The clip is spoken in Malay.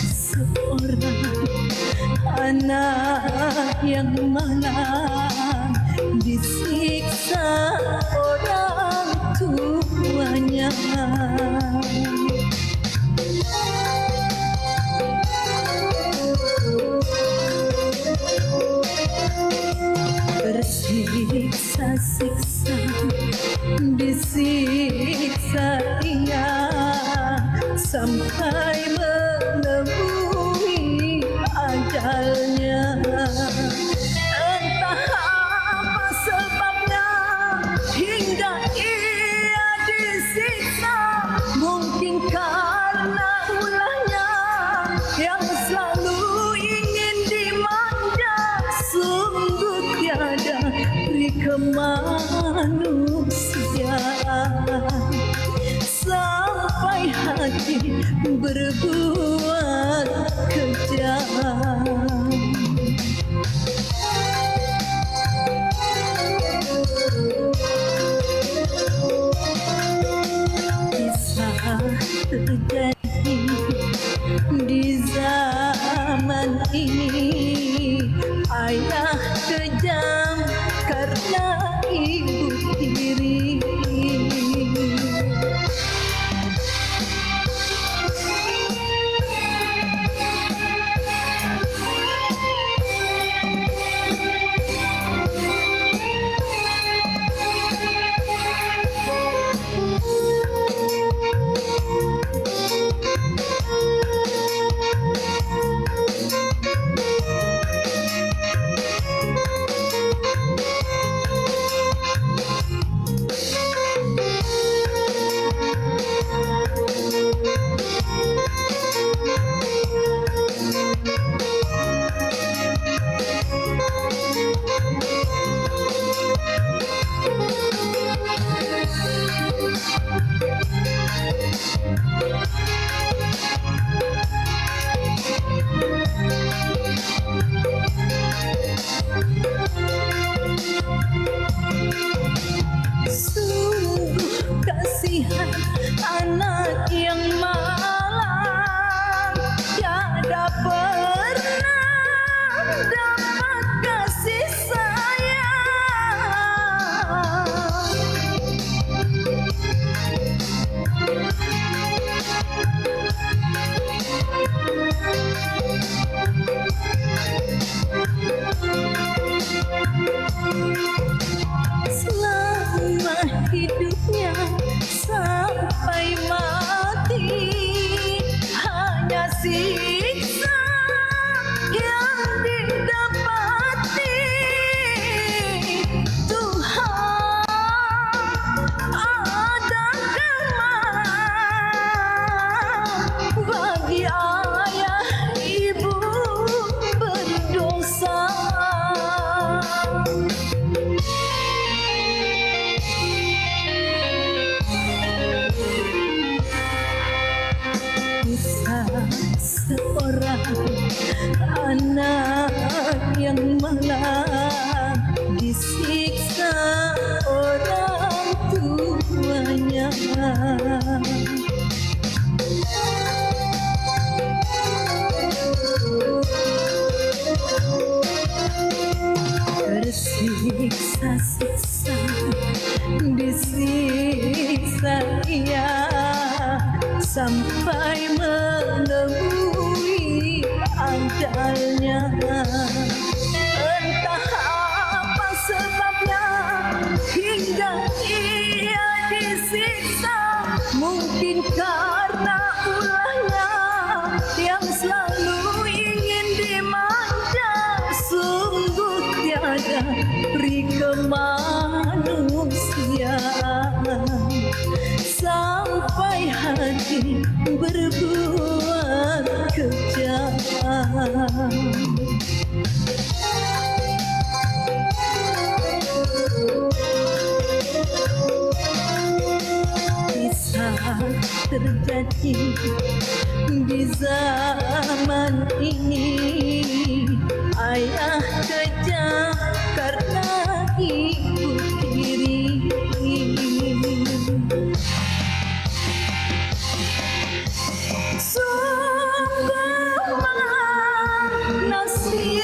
seorang anak yang malang disiksa orang tuanya. Bersiksa-siksa, disiksa ia sampai menemui ajalnya. Entah apa sebabnya hingga ia disiksa, mungkin karena ulahnya yang selalu ingin dimanja. Sungguh tiada pri kemanusiaan sampai hati berbuat kejam. Kisah terjadi di zaman ini, ayah kejam karena ibu tiri. Sungguh kasihan anak yang malang, tiada pernah dapat kasih sayang. Selama hidupnya sampai mati, hanya siksa yang didapati. Tuhan, adakanlah bagi ayah ibu berdosa. Kisah seorang anak yang malang disiksa orang tuanya. Tersiksa-siksa, disiksa ia sampai menemui ajalnya. Entah apa sebabnya hingga ia disiksa, mungkin karena ulahnya yang selalu ingin dimanja. Sungguh tiada pri kemanusiaan sampai hati berbuat kejam. kasih